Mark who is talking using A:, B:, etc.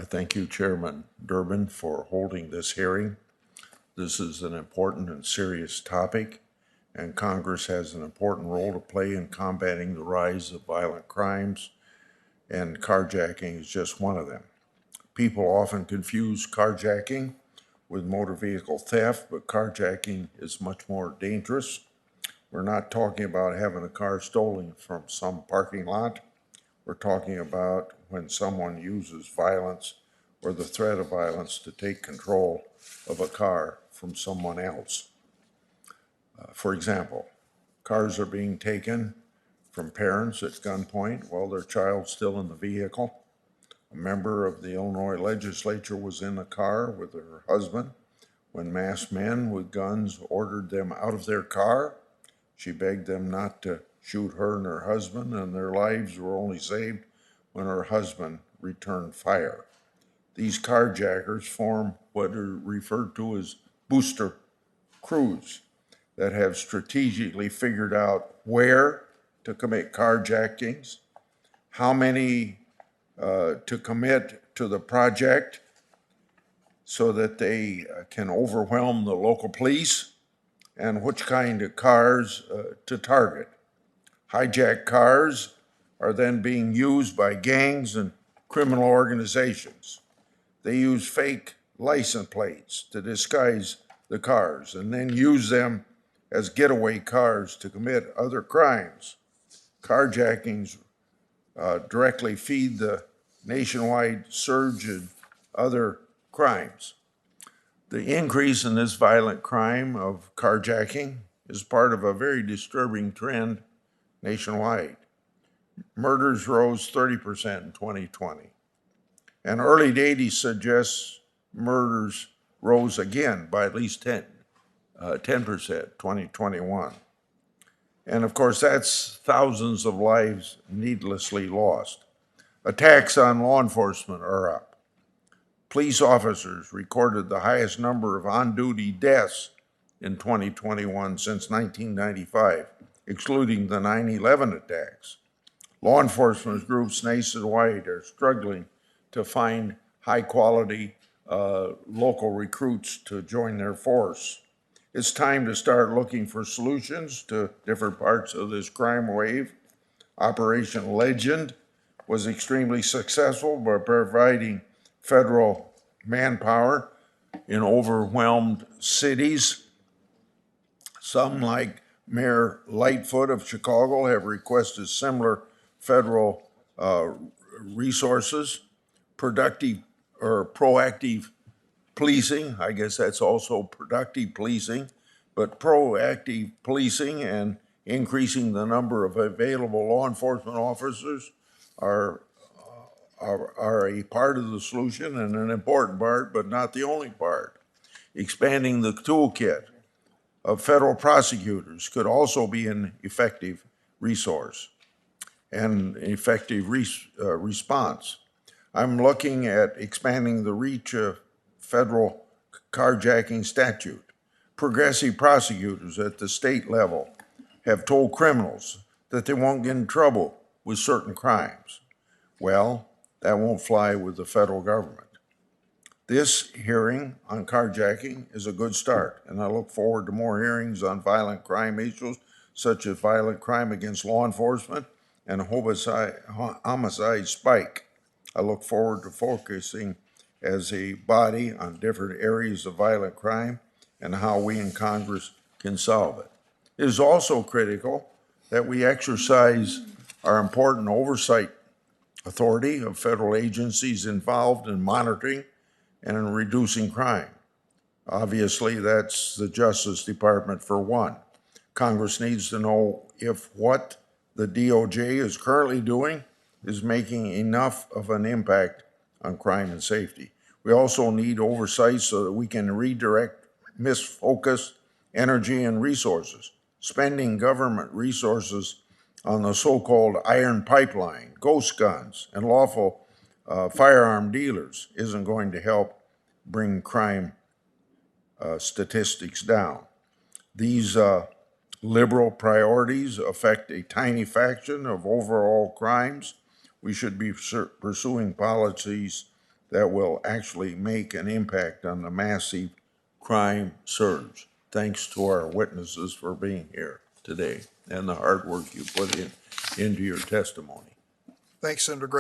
A: I thank you, Chairman Durbin, for holding this hearing. This is an important and serious topic, and Congress has an important role to play in combating the rise of violent crimes, and carjacking is just one of them. People often confuse carjacking with motor vehicle theft, but carjacking is much more dangerous. We're not talking about having a car stolen from some parking lot. We're talking about when someone uses violence or the threat of violence to take control of a car from someone else. For example, cars are being taken from parents at gunpoint while their child's still in the vehicle. A member of the Illinois legislature was in a car with her husband when masked men with guns ordered them out of their car. She begged them not to shoot her and her husband, and their lives were only saved when her husband returned fire. These carjackers form what are referred to as booster crews that have strategically figured out where to commit carjackings, how many to commit to the project so that they can overwhelm the local police, and which kind of cars to target. Hijacked cars are then being used by gangs and criminal organizations. They use fake license plates to disguise the cars and then use them as getaway cars to commit other crimes. Carjackings directly feed the nationwide surge in other crimes. The increase in this violent crime of carjacking is part of a very disturbing trend nationwide. Murders rose 30% in 2020. And early data suggests murders rose again by at least 10% 2021. And of course, that's thousands of lives needlessly lost. Attacks on law enforcement are up. Police officers recorded the highest number of on-duty deaths in 2021 since 1995, excluding the 9/11 attacks. Law enforcement groups nationwide are struggling to find high-quality local recruits to join their force. It's time to start looking for solutions to different parts of this crime wave. Operation Legend was extremely successful by providing federal manpower in overwhelmed cities. Some, like Mayor Lightfoot of Chicago, have requested similar federal resources. Productive or proactive policing, I guess that's also productive policing, but proactive policing and increasing the number of available law enforcement officers are a part of the solution and an important part, but not the only part. Expanding the toolkit of federal prosecutors could also be an effective resource and effective response. I'm looking at expanding the reach of federal carjacking statute. Progressive prosecutors at the state level have told criminals that they won't get in trouble with certain crimes. Well, that won't fly with the federal government. This hearing on carjacking is a good start, and I look forward to more hearings on violent crime issues, such as violent crime against law enforcement and homicide spike. I look forward to focusing as a body on different areas of violent crime and how we in Congress can solve it. It is also critical that we exercise our important oversight authority of federal agencies involved in monitoring and in reducing crime. Obviously, that's the Justice Department for one. Congress needs to know if what the DOJ is currently doing is making enough of an impact on crime and safety. We also need oversight so that we can redirect misfocused energy and resources. Spending government resources on the so-called iron pipeline, ghost guns, and lawful firearm dealers isn't going to help bring crime statistics down. These liberal priorities affect a tiny fraction of overall crimes. We should be pursuing policies that will actually make an impact on the massive crime surge. Thanks to our witnesses for being here today and the hard work you put into your testimony.
B: Thanks, Senator Grassley.